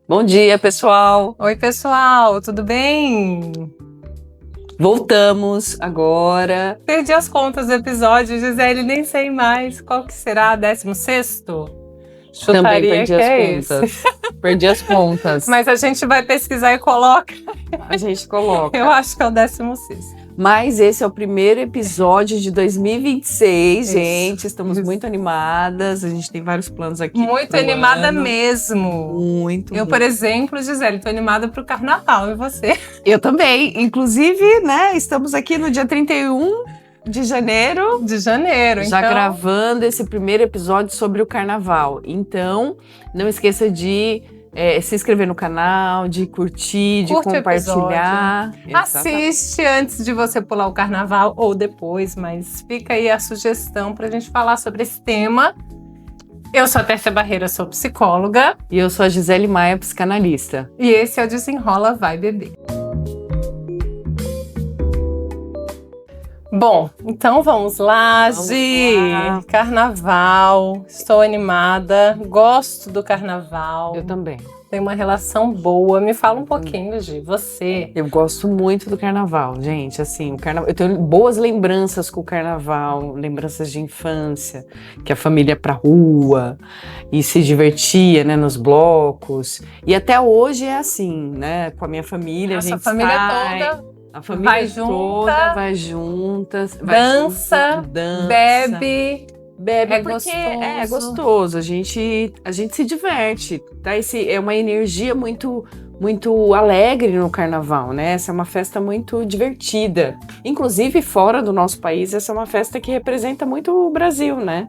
Bom dia, pessoal! Oi, pessoal, tudo bem? Voltamos agora. Perdi as contas do episódio, Gisele, nem sei mais. Qual que será? 16º? Também Chutaria perdi que as é contas. esse. Perdi as contas. Mas a gente vai pesquisar e coloca. A gente coloca. Eu acho que é o 16º. Mas esse é o primeiro episódio de 2026, Isso. gente. Estamos muito animadas. A gente tem vários planos aqui. Muito animada mesmo. Muito. Eu, por exemplo, Gisele, tô animada pro carnaval. E você? Eu também. Inclusive, né, estamos aqui no dia 31 de janeiro. De janeiro, Já então. gravando esse primeiro episódio sobre o carnaval. Então, não esqueça de se inscrever no canal, de curtir, de Curte o compartilhar. Assiste antes de você pular o carnaval ou depois, mas fica aí a sugestão pra gente falar sobre esse tema. Eu sou a Tércia Barreira, sou psicóloga. E eu sou a Gisele Maia, psicanalista. E esse é o Desenrola Vai Bebê. Bom, então vamos lá, Gi. Carnaval, estou animada, gosto do carnaval. Eu também. Tem uma relação boa. Me fala um pouquinho, Gi, você. Eu gosto muito do carnaval, gente. Assim, o carnaval, eu tenho boas lembranças com o carnaval, lembranças de infância, que a família ia pra rua e se divertia, né, nos blocos. E até hoje é assim, né, com a minha família. Nossa, a gente família sai, toda. A família Vai toda vai juntas, dança, bebe. Bebe É porque gostoso. é gostoso, a gente se diverte, tá? É uma energia muito alegre no carnaval, né? Essa é uma festa muito divertida. Inclusive, fora do nosso país, essa é uma festa que representa muito o Brasil, né?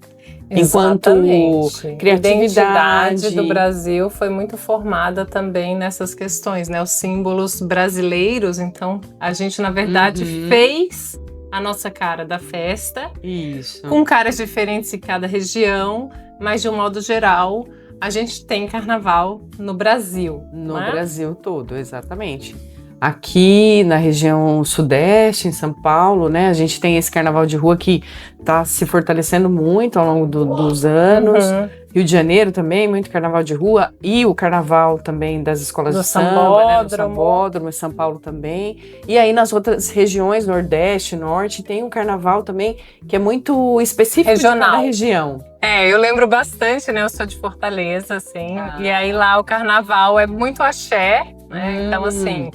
Exatamente. Enquanto criatividade. A identidade do Brasil foi muito formada também nessas questões, né? Os símbolos brasileiros. Então, a gente, na verdade, fez a nossa cara da festa. Isso. Com caras diferentes em cada região, mas de um modo geral, a gente tem carnaval no Brasil. No não é? Brasil todo, exatamente. Aqui na região sudeste, em São Paulo, né, a gente tem esse carnaval de rua que está se fortalecendo muito ao longo dos anos. Rio de Janeiro também, muito carnaval de rua. E o carnaval também das escolas de samba, né, no Sambódromo, em São Paulo também. E aí nas outras regiões, Nordeste, Norte, tem um carnaval também que é muito específico regional. De cada região. Eu lembro bastante, né? Eu sou de Fortaleza, assim. E aí lá o carnaval é muito axé, né? Então, assim,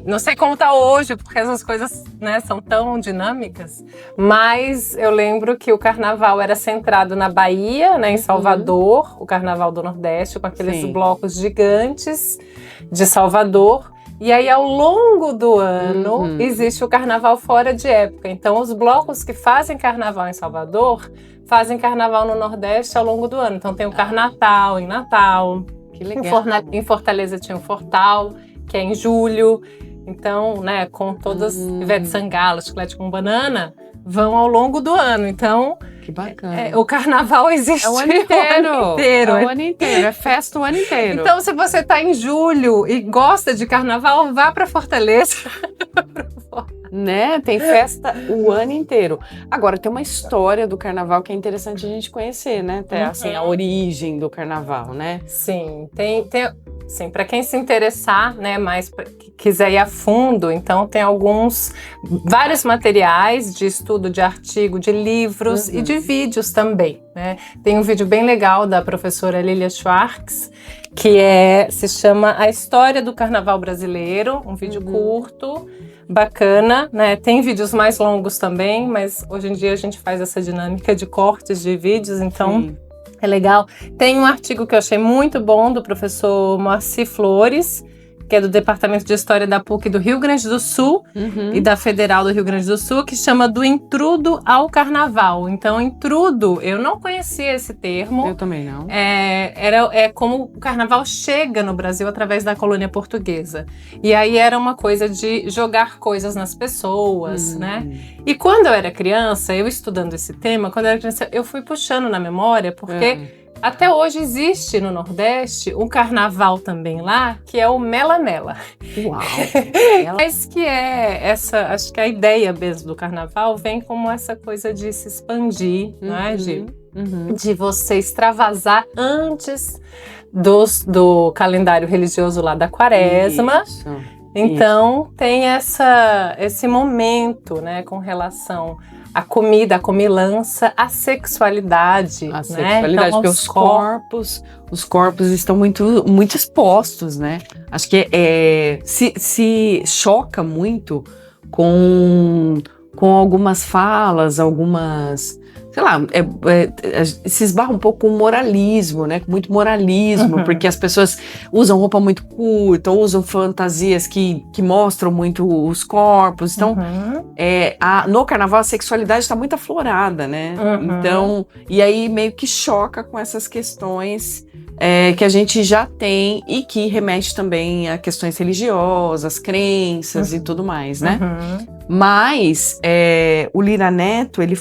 não sei como tá hoje, porque essas coisas, né, são tão dinâmicas. Mas eu lembro que o carnaval era centrado na Bahia, né, em Salvador, o carnaval do Nordeste, com aqueles blocos gigantes de Salvador. E aí, ao longo do ano, existe o carnaval fora de época. Então, os blocos que fazem carnaval em Salvador fazem carnaval no Nordeste ao longo do ano. Então, tem o Carnatal em Natal. Que legal. Em Fortaleza tinha o Fortal, que é em julho. Então, né, com todas Ivete Sangalo, Chiclete com Banana, vão ao longo do ano. Então, que bacana. O carnaval existe o ano inteiro. É o ano inteiro, é festa o ano inteiro. Então, se você tá em julho e gosta de carnaval, vá para Fortaleza. Né? Tem festa o ano inteiro. Agora, tem uma história do carnaval que é interessante a gente conhecer, né? Até, assim, a origem do carnaval, né? Sim, sim, para quem se interessar, né, mais quiser ir a fundo, então tem vários materiais de estudo, de artigo, de livros e de vídeos também, né? Tem um vídeo bem legal da professora Lilia Schwartz, que se chama A História do Carnaval Brasileiro, um vídeo curto, bacana, né? Tem vídeos mais longos também, mas hoje em dia a gente faz essa dinâmica de cortes de vídeos, então é legal. Tem um artigo que eu achei muito bom do professor Moacir Flores, que é do Departamento de História da PUC do Rio Grande do Sul e da Federal do Rio Grande do Sul, que chama Do Intrudo ao Carnaval. Então, intrudo, eu não conhecia esse termo. Eu também não. É como o carnaval chega no Brasil através da colônia portuguesa. E aí era uma coisa de jogar coisas nas pessoas, né? E quando eu era criança, eu estudando esse tema, quando eu era criança, eu fui puxando na memória, porque até hoje existe no Nordeste um carnaval também lá, que é o Mela Mela. Uau! Mas que acho que a ideia mesmo do carnaval vem como essa coisa de se expandir, não é, Gil? De você extravasar antes do calendário religioso lá da Quaresma. Isso. Então tem esse momento, né, com relação à comida, à comilança, à sexualidade. A sexualidade, então, porque os corpos estão muito, muito expostos, né? Acho que se choca muito com algumas falas, sei lá, se esbarra um pouco com moralismo, né? Com muito moralismo, porque as pessoas usam roupa muito curta, usam fantasias que mostram muito os corpos. Então, no carnaval a sexualidade está muito aflorada, né? Então, e aí meio que choca com essas questões que a gente já tem e que remete também a questões religiosas, crenças e tudo mais, né? Mas o Lira Neto, ele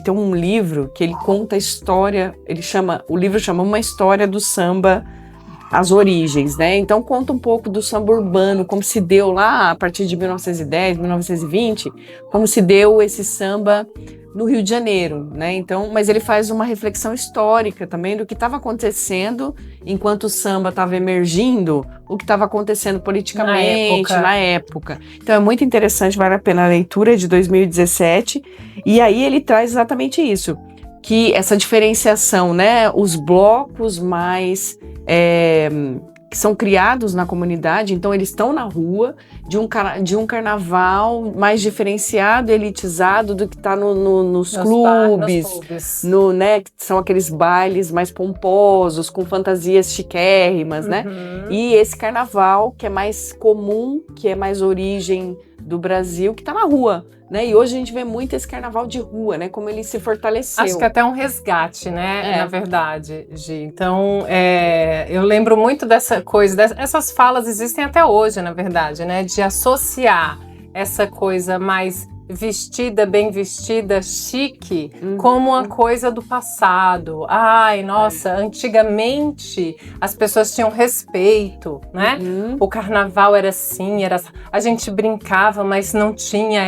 tem um livro que ele conta a história, o livro chama Uma História do Samba, as Origens, né? Então conta um pouco do samba urbano, como se deu lá a partir de 1910, 1920, como se deu esse samba no Rio de Janeiro, né? Então, mas ele faz uma reflexão histórica também do que estava acontecendo enquanto o samba estava emergindo, o que estava acontecendo politicamente na época. Então é muito interessante, vale a pena a leitura, de 2017, e aí ele traz exatamente isso, que essa diferenciação, né? Os blocos mais que são criados na comunidade, então eles estão na rua, de um carnaval mais diferenciado, elitizado do que está nos clubes, né, que são aqueles bailes mais pomposos, com fantasias chiquérrimas, né? E esse carnaval que é mais comum, que é mais origem do Brasil, que está na rua, né? E hoje a gente vê muito esse carnaval de rua, né? Como ele se fortaleceu. Acho que até um resgate, né? Na verdade, Gi. Então, eu lembro muito dessa coisa, essas falas existem até hoje, na verdade, né? De associar essa coisa mais vestida, bem vestida, chique, como uma coisa do passado. Ai, nossa, antigamente as pessoas tinham respeito, né? O carnaval era assim, a gente brincava, mas não tinha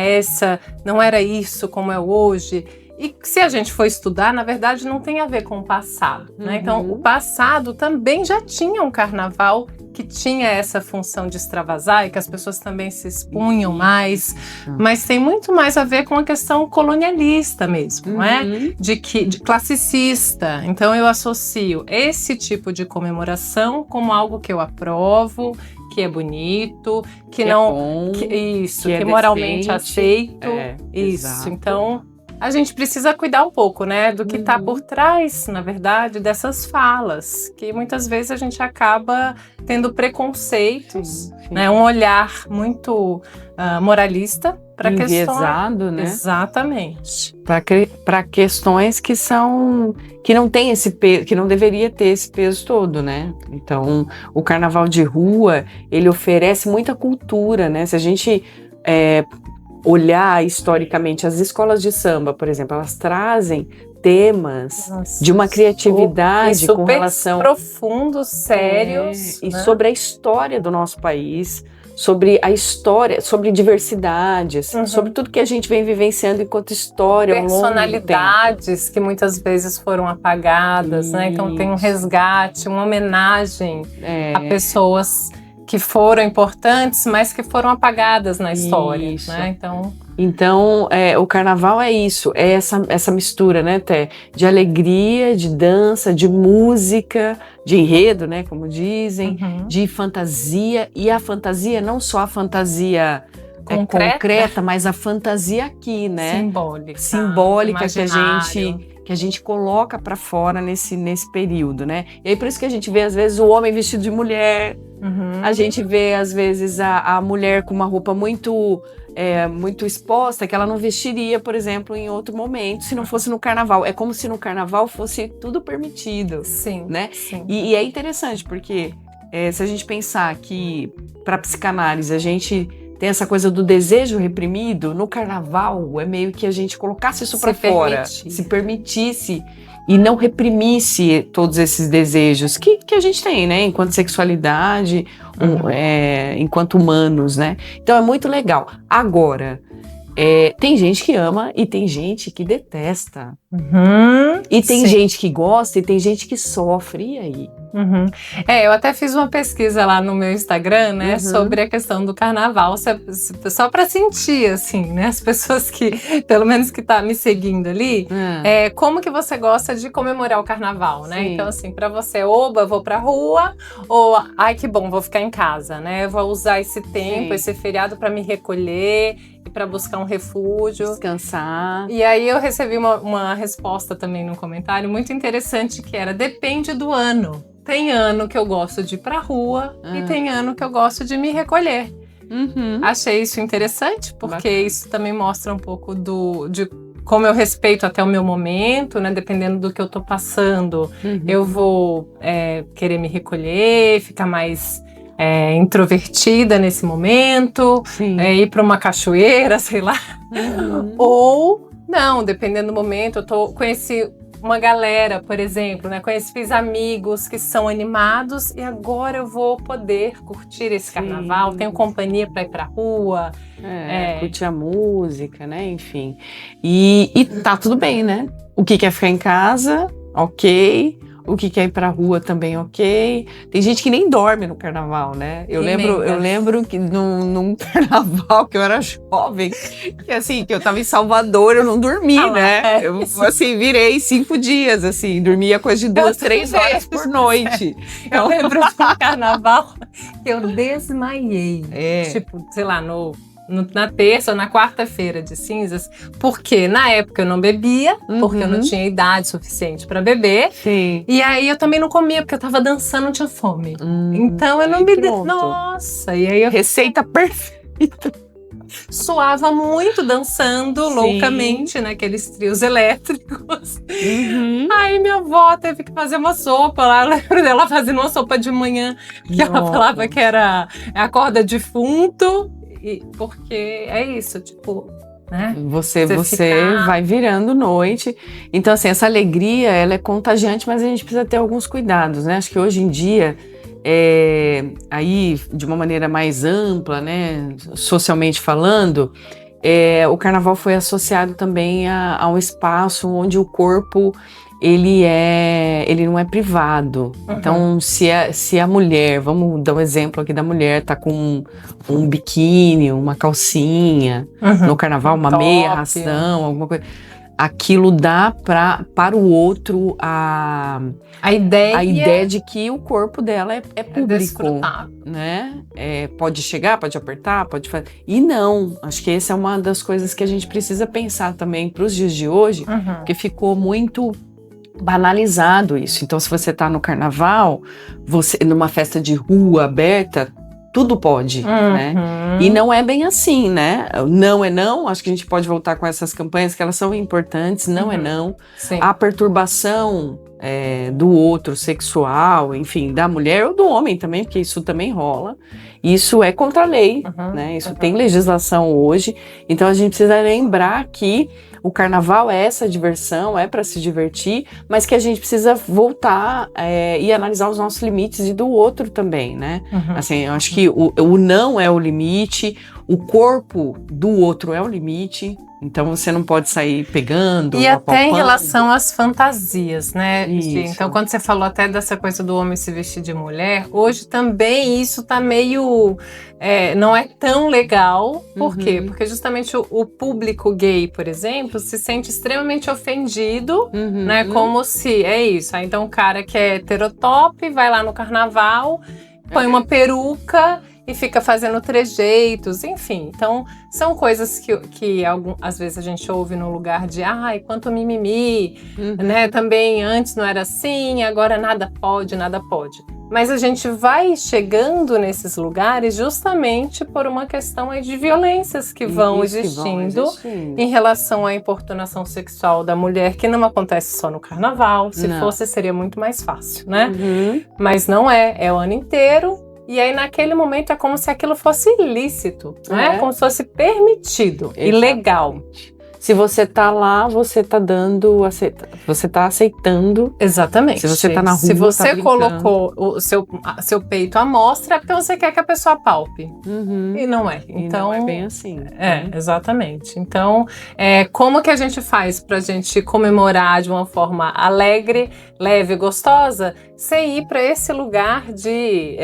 não era isso como é hoje. E se a gente for estudar, na verdade, não tem a ver com o passado, né? Então, o passado também já tinha um carnaval que tinha essa função de extravasar e que as pessoas também se expunham mais, mas tem muito mais a ver com a questão colonialista mesmo, não é? De classicista. Então, eu associo esse tipo de comemoração como algo que eu aprovo, que é bonito, que não... que moralmente aceito. Isso, exato. Então... a gente precisa cuidar um pouco, né, do que está por trás, na verdade, dessas falas, que muitas vezes a gente acaba tendo preconceitos, né, um olhar muito moralista para questões... enviesado, né? Exatamente. Para questões que não tem esse peso, que não deveria ter esse peso todo, né? Então, o carnaval de rua, ele oferece muita cultura, né? Se a gente... olhar historicamente, as escolas de samba, por exemplo, elas trazem temas de uma criatividade com relação... profundos, sérios. E sobre a história do nosso país, sobre a história, sobre diversidade, sobre tudo que a gente vem vivenciando enquanto história. Personalidades que muitas vezes foram apagadas, né? Então tem um resgate, uma homenagem a pessoas que foram importantes, mas que foram apagadas na história, né? Então, o carnaval é isso, é essa mistura, né, Té? De alegria, de dança, de música, de enredo, né, como dizem, de fantasia, e a fantasia, não só a fantasia concreta, mas a fantasia aqui, né? Simbólica que a gente coloca para fora nesse período, né? E aí por isso que a gente vê às vezes o homem vestido de mulher, a gente vê às vezes a mulher com uma roupa muito exposta, que ela não vestiria, por exemplo, em outro momento, se não fosse no carnaval. É como se no carnaval fosse tudo permitido, né? E é interessante, porque se a gente pensar que para psicanálise a gente tem essa coisa do desejo reprimido, no carnaval é meio que a gente colocasse isso para fora, se permitisse e não reprimisse todos esses desejos que a gente tem, né, enquanto sexualidade, enquanto humanos, né? Então é muito legal. Agora, tem gente que ama e tem gente que detesta. E tem gente que gosta e tem gente que sofre, e aí? Uhum. Eu até fiz uma pesquisa lá no meu Instagram, né, sobre a questão do carnaval, só para sentir, assim, né, as pessoas que, pelo menos que tá me seguindo ali, como que você gosta de comemorar o carnaval, né? Sim. Então, assim, para você, oba, vou pra rua, ou, ai, que bom, vou ficar em casa, né? Eu vou usar esse tempo, esse feriado para me recolher e para buscar um refúgio. Descansar. E aí eu recebi uma resposta também no comentário muito interessante, que era, depende do ano. Tem ano que eu gosto de ir pra rua e tem ano que eu gosto de me recolher. Achei isso interessante, porque isso também mostra um pouco de como eu respeito até o meu momento, né? Dependendo do que eu tô passando, eu vou querer me recolher, ficar mais introvertida nesse momento, ir para uma cachoeira, sei lá. Ou, não, dependendo do momento, eu conheci uma galera, por exemplo, né? Fiz amigos que são animados e agora eu vou poder curtir esse carnaval, tenho companhia para ir pra rua. Curtir a música, né? Enfim. E tá tudo bem, né? O que quer ficar em casa, ok. O que quer ir pra rua também, ok. Tem gente que nem dorme no carnaval, né? Eu lembro que num carnaval, que eu era jovem, que assim, que eu tava em Salvador, eu não dormi, né? Eu, assim, virei 5 dias, assim, dormia coisa de 2, 3 horas por noite. Eu lembro de um carnaval que eu desmaiei. Tipo, sei lá, na terça ou na quarta-feira de cinzas, porque na época eu não bebia, porque eu não tinha idade suficiente para beber. Sim. E aí eu também não comia, porque eu tava dançando, não tinha fome. Então eu não me... Nossa! E aí Receita perfeita. Suava muito dançando loucamente naqueles trios elétricos. Aí minha avó teve que fazer uma sopa lá. Eu lembro dela fazendo uma sopa de manhã, que ela falava que era a corda defunto. Porque é isso, tipo, né? Você vai virando noite. Então, assim, essa alegria, ela é contagiante, mas a gente precisa ter alguns cuidados, né? Acho que hoje em dia, aí, de uma maneira mais ampla, né? Socialmente falando, o carnaval foi associado também a um espaço onde o corpo... ele não é privado. Então, se a mulher, vamos dar um exemplo aqui da mulher, tá com um biquíni, uma calcinha, no carnaval, uma meia ração, alguma coisa, aquilo dá para o outro a ideia de que o corpo dela é público, né? Pode chegar, pode apertar, pode fazer. E não, acho que essa é uma das coisas que a gente precisa pensar também para os dias de hoje, porque ficou muito banalizado isso. Então, se você tá no carnaval, numa festa de rua aberta, tudo pode, né? E não é bem assim, né? Não é não, acho que a gente pode voltar com essas campanhas que elas são importantes, não é não. Sim. A perturbação do outro sexual, enfim, da mulher ou do homem também, porque isso também rola. Isso é contra a lei, né? Isso tem legislação hoje. Então a gente precisa lembrar que o carnaval é essa diversão, é para se divertir, mas que a gente precisa voltar e analisar os nossos limites e do outro também, né? Assim, eu acho que o não é o limite, o corpo do outro é o limite. Então você não pode sair pegando. E até em relação às fantasias, né? Então, quando você falou até dessa coisa do homem se vestir de mulher, hoje também isso tá meio... não é tão legal. Por quê? Porque justamente o público gay, por exemplo, se sente extremamente ofendido, né? Como se... É isso. Aí, então o cara que é heterotop vai lá no carnaval, põe uma peruca... e fica fazendo trejeitos, enfim. Então, são coisas que às vezes a gente ouve no lugar de ai, quanto mimimi, né? Também antes não era assim, agora nada pode, nada pode. Mas a gente vai chegando nesses lugares justamente por uma questão aí de violências que vão existindo em relação à importunação sexual da mulher, que não acontece só no carnaval. Se fosse, seria muito mais fácil, né? Mas não é o ano inteiro. E aí, naquele momento, é como se aquilo fosse ilícito, né? Como se fosse permitido e legal. se você tá lá, você tá você tá aceitando. Exatamente. Se você tá na rua, se você tá colocou o seu peito à mostra, é porque você quer que a pessoa palpe. E não é. Então, não é bem assim. Exatamente. Então, como que a gente faz pra gente comemorar de uma forma alegre, leve e gostosa, sem ir para esse lugar de,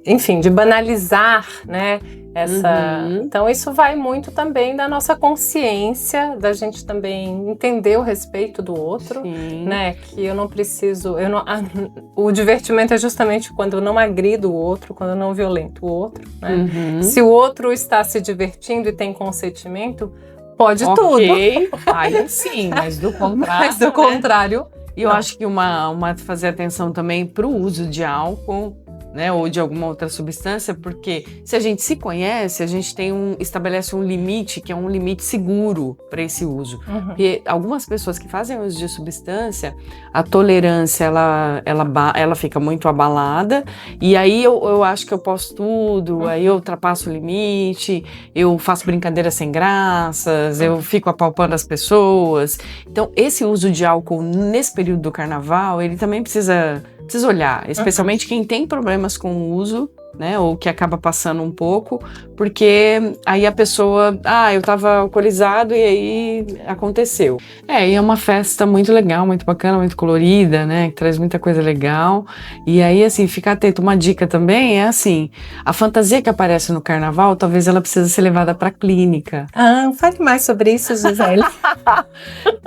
enfim, de banalizar, né? Então isso vai muito também da nossa consciência, da gente também entender o respeito do outro, né? Que eu não preciso, o divertimento é justamente quando eu não agrido o outro, quando eu não violento o outro, né? Se o outro está se divertindo e tem consentimento, pode tudo. Aí sim, mas do contrário. Mas do contrário. E eu acho que fazer atenção também para o uso de álcool, né, ou de alguma outra substância, porque se a gente se conhece, a gente estabelece um limite que é um limite seguro para esse uso. Porque algumas pessoas que fazem uso de substância, a tolerância ela fica muito abalada, e aí eu acho que eu posso tudo, aí eu ultrapasso o limite, eu faço brincadeiras sem graças, eu fico apalpando as pessoas. Então esse uso de álcool nesse período do carnaval, ele também precisa olhar, especialmente quem tem problemas com o uso, né, ou que acaba passando um pouco, porque aí a pessoa, eu tava alcoolizado e aí aconteceu. E é uma festa muito legal, muito bacana, muito colorida, né, que traz muita coisa legal, e aí assim, ficar atento. Uma dica também é assim, a fantasia que aparece no carnaval, talvez ela precise ser levada para a clínica. Fale mais sobre isso, Gisele.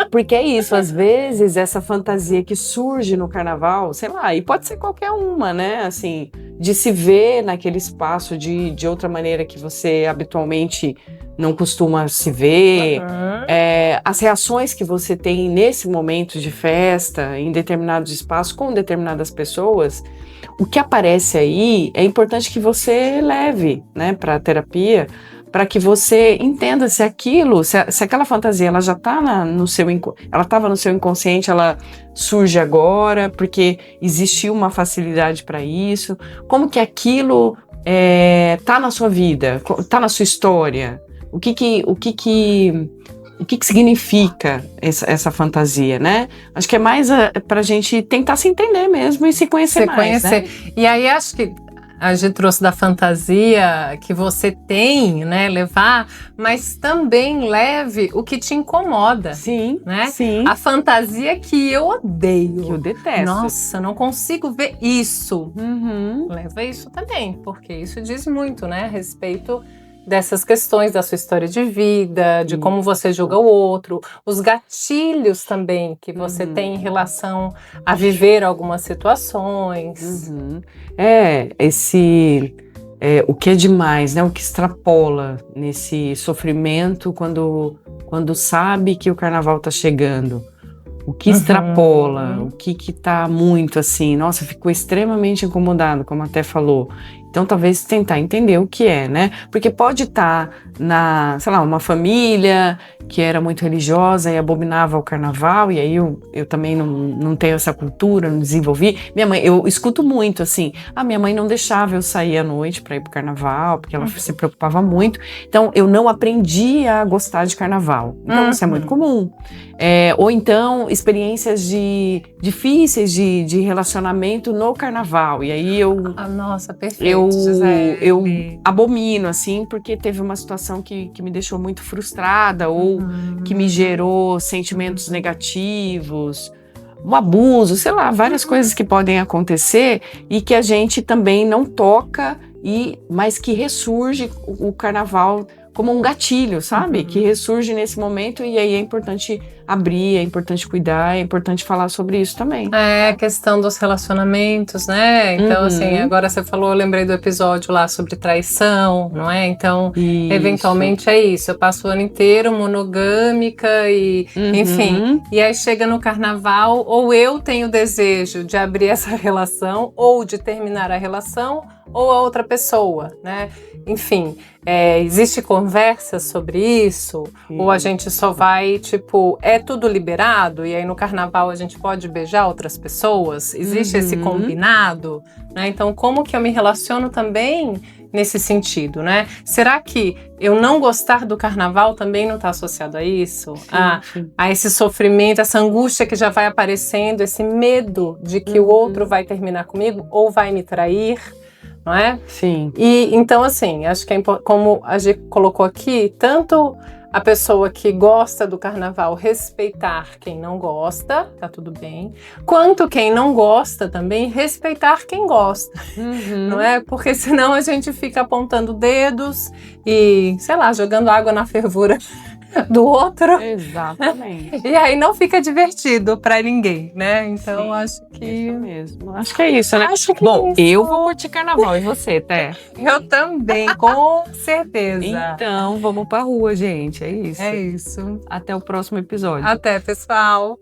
Porque é isso, às vezes essa fantasia que surge no carnaval, sei lá, e pode ser qualquer uma, né, assim, de se ver naquele espaço de outra maneira que você habitualmente não costuma se ver, as reações que você tem nesse momento de festa, em determinados espaços, com determinadas pessoas, o que aparece aí é importante que você leve, né, para a terapia, para que você entenda se aquela fantasia ela já está ela estava no seu inconsciente, ela surge agora, porque existiu uma facilidade para isso, como que aquilo está na sua vida, está na sua história, o que significa essa fantasia, né? Acho que é mais para a gente tentar se entender mesmo e se conhecer mais. Né? E aí acho que a gente trouxe da fantasia que você tem, né, levar, mas também leve o que te incomoda. Sim, né? Sim. A fantasia que eu odeio. Que eu detesto. Nossa, não consigo ver isso. Leva isso também, porque isso diz muito, né, a respeito dessas questões da sua história de vida, de como você julga o outro, os gatilhos também que você tem em relação a viver algumas situações. O que é demais, né? O que extrapola nesse sofrimento quando sabe que o carnaval tá chegando. O que extrapola, o que tá muito assim, nossa, ficou extremamente incomodado, como até falou. Então, talvez tentar entender o que é, né? Porque pode estar uma família que era muito religiosa e abominava o carnaval, e aí eu também não tenho essa cultura, não desenvolvi. Minha mãe, eu escuto muito assim, minha mãe não deixava eu sair à noite para ir pro carnaval, porque ela se preocupava muito. Então, eu não aprendi a gostar de carnaval. Então, isso é muito comum. Ou então, experiências difíceis de relacionamento no carnaval. E aí nossa, perfeito. Eu abomino, assim, porque teve uma situação que me deixou muito frustrada ou que me gerou sentimentos negativos, um abuso, sei lá, várias coisas que podem acontecer e que a gente também não toca, mas que ressurge o carnaval como um gatilho, sabe? Que ressurge nesse momento e aí é importante abrir, é importante cuidar, é importante falar sobre isso também. A questão dos relacionamentos, né? Então, assim, agora você falou, eu lembrei do episódio lá sobre traição, não é? Então, eventualmente é isso. Eu passo o ano inteiro monogâmica e, enfim. E aí chega no carnaval, ou eu tenho desejo de abrir essa relação, ou de terminar a relação, ou a outra pessoa, né? Enfim, existe conversa sobre isso? Ou a gente só vai, tipo, é tudo liberado? E aí no carnaval a gente pode beijar outras pessoas? Existe esse combinado? Né? Então, como que eu me relaciono também nesse sentido, né? Será que eu não gostar do carnaval também não está associado a isso? A esse sofrimento, essa angústia que já vai aparecendo, esse medo de que o outro vai terminar comigo ou vai me trair, não é? Sim. E então, assim, acho que como a gente colocou aqui, tanto a pessoa que gosta do carnaval respeitar quem não gosta, tá tudo bem, quanto quem não gosta também respeitar quem gosta, não é? Porque senão a gente fica apontando dedos e, sei lá, jogando água na fervura do outro. Exatamente. E aí não fica divertido pra ninguém, né? Então, Sim, acho que... Isso mesmo. Acho que é isso, né? Acho que Bom, é isso. eu vou curtir carnaval. E você, Té? Eu também, com certeza. Então, vamos pra rua, gente. É isso. É isso. Até o próximo episódio. Até, pessoal.